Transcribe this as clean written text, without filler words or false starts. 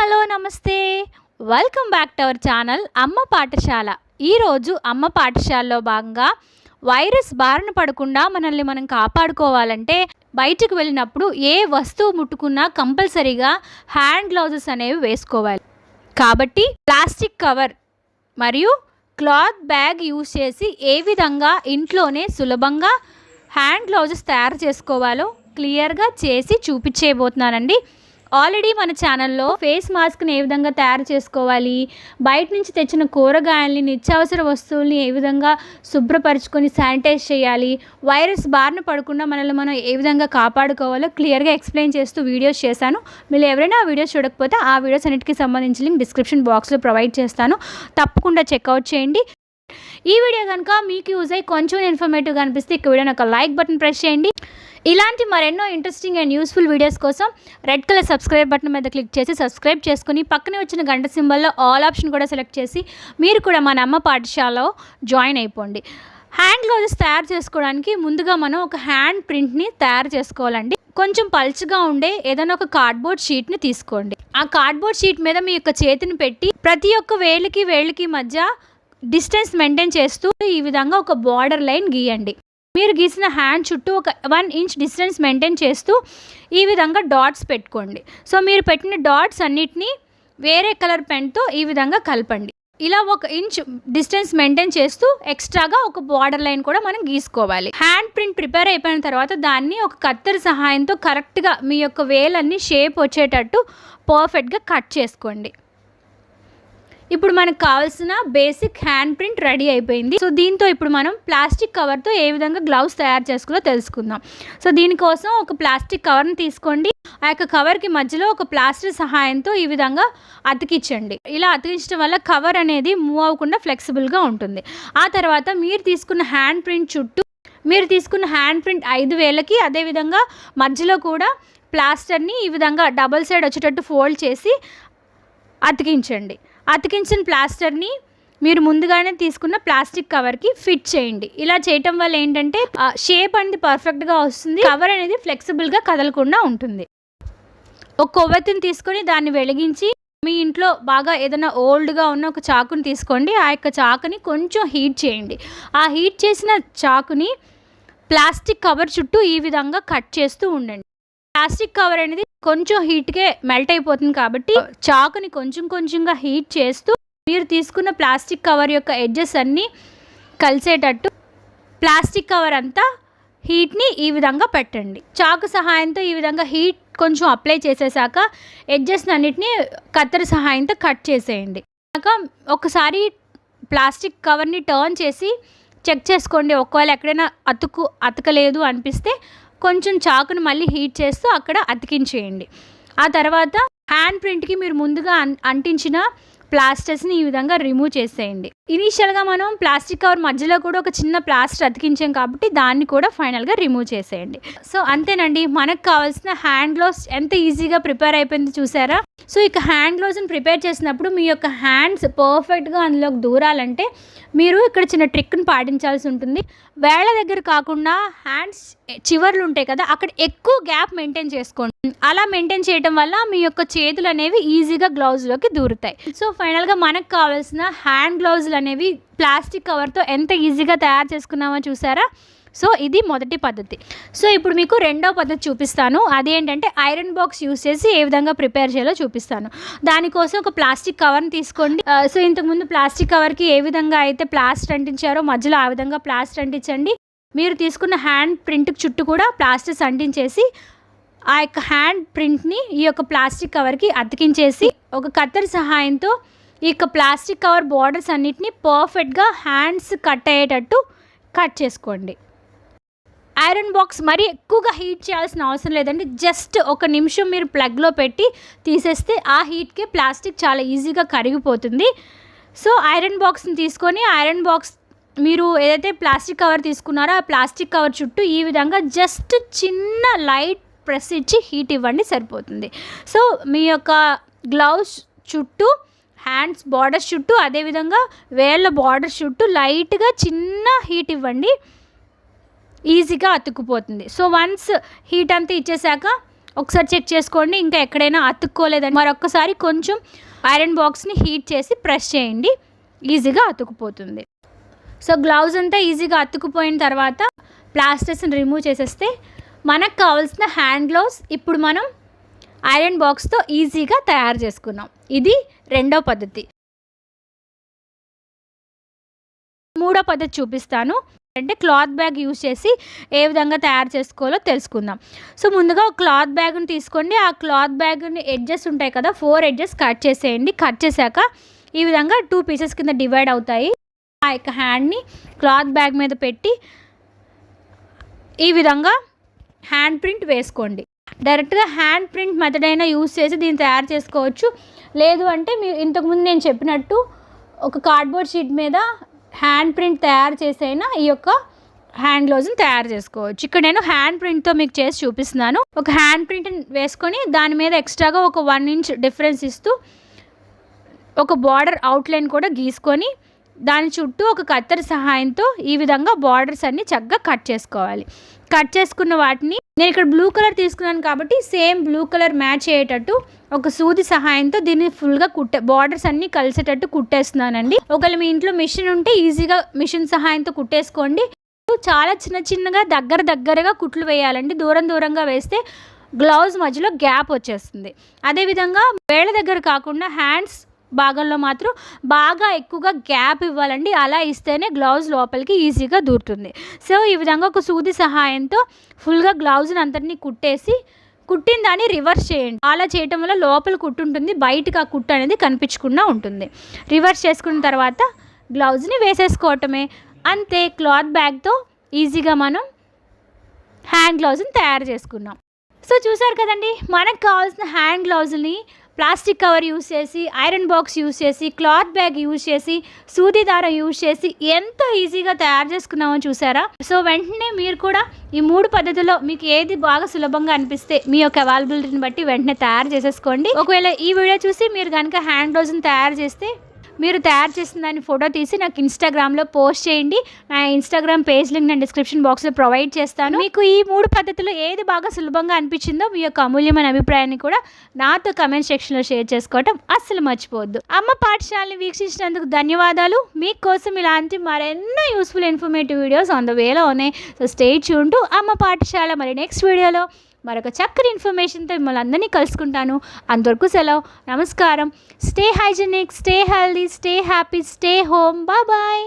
Hello నమస్తే welcome back to our channel అమ్మ పాఠశాల. ఈరోజు అమ్మ పాఠశాలలో భాగంగా వైరస్ బారిన పడకుండా మనల్ని మనం కాపాడుకోవాలంటే బయటకు వెళ్ళినప్పుడు ఏ వస్తువు ముట్టుకున్నా కంపల్సరీగా హ్యాండ్ గ్లౌజెస్ అనేవి వేసుకోవాలి. కాబట్టి ప్లాస్టిక్ కవర్ మరియు క్లాత్ బ్యాగ్ యూజ్ చేసి ఏ విధంగా ఇంట్లోనే సులభంగా హ్యాండ్ గ్లౌజెస్ తయారు చేసుకోవాలో క్లియర్గా చేసి చూపించేయబోతున్నానండి. ఆల్రెడీ మన ఛానల్లో ఫేస్ మాస్క్ని ఏ విధంగా తయారు చేసుకోవాలి, బయట నుంచి తెచ్చిన కూరగాయలని నిత్యావసర వస్తువుల్ని ఏ విధంగా శుభ్రపరచుకొని శానిటైజ్ చేయాలి, వైరస్ బారిన పడకుండా మనల్ని మనం ఏ విధంగా కాపాడుకోవాలో క్లియర్గా ఎక్స్ప్లెయిన్ చేస్తూ వీడియోస్ చేశాను. మీరు ఎవరైనా ఆ వీడియోస్ చూడకపోతే ఆ వీడియోస్ అన్నిటికీ సంబంధించి లింక్ డిస్క్రిప్షన్ బాక్స్లో ప్రొవైడ్ చేస్తాను, తప్పకుండా చెక్అవుట్ చేయండి. ఈ వీడియో కనుక మీకు యూజ్ అయ్యి కొంచెం ఇన్ఫర్మేటివ్గా అనిపిస్తే ఈ వీడియోని ఒక లైక్ బటన్ ప్రెస్ చేయండి. ఇలాంటి మరెన్నో ఇంట్రెస్టింగ్ అండ్ యూస్ఫుల్ వీడియోస్ కోసం రెడ్ కలర్ సబ్స్క్రైబ్ బటన్ మీద క్లిక్ చేసి సబ్స్క్రైబ్ చేసుకుని పక్కనే వచ్చిన గంట సింబల్లో ఆల్ ఆప్షన్ కూడా సెలెక్ట్ చేసి మీరు కూడా మన అమ్మ పాఠశాలలో జాయిన్ అయిపోండి. హ్యాండ్ గ్లౌజెస్ తయారు చేసుకోవడానికి ముందుగా మనం ఒక హ్యాండ్ ప్రింట్ని తయారు చేసుకోవాలండి. కొంచెం పల్చగా ఉండే ఏదైనా ఒక కార్డ్బోర్డ్ షీట్ని తీసుకోండి. ఆ కార్డ్బోర్డ్ షీట్ మీద మీ యొక్క చేతిని పెట్టి ప్రతి ఒక్క వేళ్ళకి మధ్య డిస్టెన్స్ మెయింటైన్ చేస్తూ ఈ విధంగా ఒక బార్డర్ లైన్ గీయండి. మీరు గీసిన హ్యాండ్ చుట్టూ ఒక 1 ఇంచ్ డిస్టెన్స్ మెయింటైన్ చేస్తూ ఈ విధంగా డాట్స్ పెట్టుకోండి. సో మీరు పెట్టిన డాట్స్ అన్నిటినీ వేరే కలర్ పెన్తో ఈ విధంగా కలపండి. ఇలా 1 ఇంచ్ డిస్టెన్స్ మెయింటైన్ చేస్తూ ఎక్స్ట్రాగా ఒక బార్డర్ లైన్ కూడా మనం గీసుకోవాలి. హ్యాండ్ ప్రింట్ ప్రిపేర్ అయిపోయిన తర్వాత దాన్ని ఒక కత్తెర సహాయంతో కరెక్ట్గా మీ యొక్క వేలన్నీ షేప్ వచ్చేటట్టు పర్ఫెక్ట్గా కట్ చేసుకోండి. ఇప్పుడు మనకు కావాల్సిన బేసిక్ హ్యాండ్ ప్రింట్ రెడీ అయిపోయింది. సో దీంతో ఇప్పుడు మనం ప్లాస్టిక్ కవర్తో ఏ విధంగా గ్లౌస్ తయారు చేసుకోవాలో తెలుసుకుందాం. సో దీనికోసం ఒక ప్లాస్టిక్ కవర్ని తీసుకోండి. ఆ యొక్క కవర్కి మధ్యలో ఒక ప్లాస్టర్ సహాయంతో ఈ విధంగా అతికించండి. ఇలా అతికించడం వల్ల కవర్ అనేది మూవ్ అవ్వకుండా ఫ్లెక్సిబుల్గా ఉంటుంది. ఆ తర్వాత మీరు తీసుకున్న హ్యాండ్ ప్రింట్ 5 వేలకి అదేవిధంగా మధ్యలో కూడా ప్లాస్టర్ని ఈ విధంగా డబుల్ సైడ్ వచ్చేటట్టు ఫోల్డ్ చేసి అతికించండి. అతికించిన ప్లాస్టర్ని మీరు ముందుగానే తీసుకున్న ప్లాస్టిక్ కవర్కి ఫిట్ చేయండి. ఇలా చేయటం వల్ల ఏంటంటే షేప్ అనేది పర్ఫెక్ట్గా వస్తుంది, కవర్ అనేది ఫ్లెక్సిబుల్గా కదలకుండా ఉంటుంది. ఒక కొవ్వొత్తిని తీసుకొని దాన్ని వెలిగించి మీ ఇంట్లో బాగా ఏదైనా ఓల్డ్గా ఉన్న ఒక చాకుని తీసుకోండి. ఆ యొక్క చాకుని కొంచెం హీట్ చేయండి. ఆ హీట్ చేసిన చాకుని ప్లాస్టిక్ కవర్ చుట్టూ ఈ విధంగా కట్ చేస్తూ ఉండండి. ప్లాస్టిక్ కవర్ అనేది కొంచెం హీట్కే మెల్ట్ అయిపోతుంది కాబట్టి చాకుని కొంచెంగా హీట్ చేస్తూ మీరు తీసుకున్న ప్లాస్టిక్ కవర్ యొక్క ఎడ్జెస్ అన్నీ కలిసేటట్టు ప్లాస్టిక్ కవర్ అంతా హీట్ని ఈ విధంగా పెట్టండి. చాకు సహాయంతో ఈ విధంగా హీట్ కొంచెం అప్లై చేసేసాక ఎడ్జెస్ అన్నిటిని కత్తెర సహాయంతో కట్ చేసేయండి. ఒకసారి ప్లాస్టిక్ కవర్ని టర్న్ చేసి చెక్ చేసుకోండి. ఒకవేళ ఎక్కడైనా అతకలేదు అనిపిస్తే కొంచెం చాకును మళ్ళీ హీట్ చేస్తూ అక్కడ అతికించేయండి. ఆ తర్వాత హ్యాండ్ ప్రింట్కి మీరు ముందుగా అంటించిన ప్లాస్టర్స్ని ఈ విధంగా రిమూవ్ చేసేయండి. ఇనీషియల్గా మనం ప్లాస్టిక్ కవర్ మధ్యలో కూడా ఒక చిన్న ప్లాస్టర్ అతికించాం కాబట్టి దాన్ని కూడా ఫైనల్గా రిమూవ్ చేసేయండి. సో అంతేనండి, మనకు కావాల్సిన హ్యాండ్ గ్లౌస్ ఎంత ఈజీగా ప్రిపేర్ అయిపోయింది చూసారా. సో ఇక హ్యాండ్ గ్లౌస్ని ప్రిపేర్ చేసినప్పుడు మీ యొక్క హ్యాండ్స్ పర్ఫెక్ట్గా అందులోకి దూరాలంటే మీరు ఇక్కడ చిన్న ట్రిక్ని పాటించాల్సి ఉంటుంది. వేళ్ళ దగ్గర కాకుండా హ్యాండ్స్ చివర్లు ఉంటాయి కదా, అక్కడ ఎక్కువ గ్యాప్ మెయింటైన్ చేసుకోండి. అలా మెయింటైన్ చేయడం వల్ల మీ యొక్క చేతులు అనేవి ఈజీగా గ్లౌజ్లోకి దూరుతాయి. సో ఫైనల్గా మనకు కావాల్సిన హ్యాండ్ గ్లౌజులు అనేవి ప్లాస్టిక్ కవర్తో ఎంత ఈజీగా తయారు చేసుకున్నామో చూసారా. సో ఇది మొదటి పద్ధతి. సో ఇప్పుడు మీకు రెండో పద్ధతి చూపిస్తాను. అదేంటంటే ఐరన్ బాక్స్ యూస్ చేసి ఏ విధంగా ప్రిపేర్ చేయాలో చూపిస్తాను. దానికోసం ఒక ప్లాస్టిక్ కవర్ని తీసుకోండి. సో ఇంతకుముందు ప్లాస్టిక్ కవర్కి ఏ విధంగా అయితే ప్లాస్టర్ అంటించారో మధ్యలో ఆ విధంగా ప్లాస్టర్ అంటించండి. మీరు తీసుకున్న హ్యాండ్ ప్రింట్ చుట్టూ కూడా ప్లాస్టర్స్ అంటించేసి ఆ యొక్క హ్యాండ్ ప్రింట్ని ఈ యొక్క ప్లాస్టిక్ కవర్కి అతికించేసి ఒక కత్తెర సహాయంతో ఈ యొక్క ప్లాస్టిక్ కవర్ బార్డర్స్ అన్నిటిని పర్ఫెక్ట్గా హ్యాండ్స్ కట్ అయ్యేటట్టు కట్ చేసుకోండి. ఐరన్ బాక్స్ మరీ ఎక్కువగా హీట్ చేయాల్సిన అవసరం లేదండి. జస్ట్ 1 నిమిషం మీరు ప్లగ్లో పెట్టి తీసేస్తే ఆ హీట్కి ప్లాస్టిక్ చాలా ఈజీగా కరిగిపోతుంది. సో ఐరన్ బాక్స్ని తీసుకొని ఐరన్ బాక్స్ మీరు ఏదైతే ప్లాస్టిక్ కవర్ తీసుకున్నారో ఆ ప్లాస్టిక్ కవర్ చుట్టూ ఈ విధంగా జస్ట్ చిన్న లైట్ ప్రెస్ ఇచ్చి హీట్ ఇవ్వండి, సరిపోతుంది. సో మీ యొక్క గ్లౌస్ చుట్టూ హ్యాండ్స్ బార్డర్స్ చుట్టూ అదేవిధంగా వేళ్ళ బార్డర్స్ చుట్టూ లైట్గా చిన్న హీట్ ఇవ్వండి, ఈజీగా అతుక్కుపోతుంది. సో వన్స్ హీట్ అంతా ఇచ్చేసాక ఒకసారి చెక్ చేసుకోండి. ఇంకా ఎక్కడైనా అతుక్కోలేదని మరొక్కసారి కొంచెం ఐరన్ బాక్స్ని హీట్ చేసి ప్రెస్ చేయండి, ఈజీగా అతుక్కుపోతుంది. సో గ్లౌజ్ అంతా ఈజీగా అతుక్కుపోయిన తర్వాత ప్లాస్టర్స్ని రిమూవ్ చేసేస్తే మనకు కావాల్సిన హ్యాండ్ గ్లౌస్ ఇప్పుడు మనం ఐరన్ బాక్స్తో ఈజీగా తయారు చేసుకున్నాం. ఇది రెండో పద్ధతి. మూడో పద్ధతి చూపిస్తాను. అంటే క్లాత్ బ్యాగ్ యూజ్ చేసి ఏ విధంగా తయారు చేసుకోవాలో తెలుసుకుందాం. సో ముందుగా ఒక క్లాత్ బ్యాగ్ని తీసుకోండి. ఆ క్లాత్ బ్యాగ్ని ఎడ్జెస్ ఉంటాయి కదా, 4 ఎడ్జెస్ కట్ చేసేయండి. కట్ చేశాక ఈ విధంగా 2 పీసెస్ కింద డివైడ్ అవుతాయి. ఆ యొక్క హ్యాండ్ని క్లాత్ బ్యాగ్ మీద పెట్టి ఈ విధంగా హ్యాండ్ ప్రింట్ వేసుకోండి. డైరెక్ట్గా హ్యాండ్ ప్రింట్ మెథడ్ అయినా యూజ్ చేసి దీన్ని తయారు చేసుకోవచ్చు. లేదు అంటే మీరు ఇంతకుముందు నేను చెప్పినట్టు ఒక కార్డ్బోర్డ్ షీట్ మీద హ్యాండ్ ప్రింట్ తయారు చేసైనా ఈ యొక్క హ్యాండ్ గ్లౌజ్ని తయారు చేసుకోవచ్చు. ఇక్కడ నేను హ్యాండ్ ప్రింట్తో మీకు చేసి చూపిస్తున్నాను. ఒక హ్యాండ్ ప్రింట్ వేసుకొని దాని మీద ఎక్స్ట్రాగా ఒక 1 ఇంచ్ డిఫరెన్స్ ఇస్తూ ఒక బార్డర్ అవుట్లైన్ కూడా గీసుకొని దాని చుట్టూ ఒక కత్తెర సహాయంతో ఈ విధంగా బార్డర్స్ అన్ని చక్కగా కట్ చేసుకోవాలి. కట్ చేసుకున్న వాటిని నేను ఇక్కడ బ్లూ కలర్ తీసుకున్నాను కాబట్టి సేమ్ బ్లూ కలర్ మ్యాచ్ అయ్యేటట్టు ఒక సూది సహాయంతో దీన్ని ఫుల్గా బార్డర్స్ అన్నీ కలిసేటట్టు కుట్టేస్తున్నానండి. ఒకవేళ మీ ఇంట్లో మిషన్ ఉంటే ఈజీగా మిషన్ సహాయంతో కుట్టేసుకోండి. చాలా చిన్నగా దగ్గరగా కుట్లు వేయాలండి. దూరంగా వేస్తే గ్లౌజ్ మధ్యలో గ్యాప్ వచ్చేస్తుంది. అదేవిధంగా వేళ్ళ దగ్గర కాకుండా హ్యాండ్స్ భాగంలో మాత్రం బాగా ఎక్కువగా గ్యాప్ ఇవ్వాలండి. అలా ఇస్తేనే గ్లౌజ్ లోపలికి ఈజీగా దూరుతుంది. సో ఈ విధంగా ఒక సూది సహాయంతో ఫుల్గా గ్లౌజ్ని అంతటినీ కుట్టేసి కుట్టిన దాన్ని రివర్స్ చేయండి. అలా చేయటం వల్ల లోపల కుట్టు ఉంటుంది, బయటకు ఆ కుట్టు అనేది కనిపించకుండా ఉంటుంది. రివర్స్ చేసుకున్న తర్వాత గ్లౌజ్ని వేసేసుకోవటమే. అంతే, క్లాత్ బ్యాగ్తో ఈజీగా మనం హ్యాండ్ గ్లౌజ్ని తయారు చేసుకున్నాం. సో చూసారు కదండి, మనకు కావాల్సిన హ్యాండ్ గ్లౌజ్ని ప్లాస్టిక్ కవర్ యూజ్ చేసి, ఐరన్ బాక్స్ యూజ్ చేసి, క్లాత్ బ్యాగ్ యూజ్ చేసి, సూది దారం యూజ్ చేసి ఎంతో ఈజీగా తయారు చేసుకున్నామో చూసారా. సో వెంటనే మీరు కూడా ఈ 3 పద్ధతుల్లో మీకు ఏది బాగా సులభంగా అనిపిస్తే మీ యొక్క అవైలబిలిటీని బట్టి వెంటనే తయారు చేసేసుకోండి. ఒకవేళ ఈ వీడియో చూసి మీరు కనుక హ్యాండ్ గ్లౌజ్ని తయారు చేస్తే మీరు తయారు చేసిన దాన్ని ఫోటో తీసి నాకు ఇన్స్టాగ్రామ్లో పోస్ట్ చేయండి. నా ఇన్స్టాగ్రామ్ పేజ్ లింక్ నేను డిస్క్రిప్షన్ బాక్స్లో ప్రొవైడ్ చేస్తాను. మీకు ఈ 3 పద్ధతులు ఏది బాగా సులభంగా అనిపించిందో మీ యొక్క అమూల్యమైన అభిప్రాయాన్ని కూడా నాతో కమెంట్ సెక్షన్లో షేర్ చేసుకోవటం అస్సలు మర్చిపోవద్దు. అమ్మ పాఠశాలని వీక్షించినందుకు ధన్యవాదాలు. మీకోసం ఇలాంటి మరెన్నో useful informative videos on the వేలో ఉన్నాయి. సో స్టే ట్యూన్ టు అమ్మ పాఠశాల. మరి నెక్స్ట్ వీడియోలో మరొక చక్కని ఇన్ఫర్మేషన్తో మిమ్మల్ని అందరినీ కలుసుకుంటాను. అంతవరకు సెలవు, నమస్కారం. Stay hygienic, stay healthy, stay happy, stay home. Bye.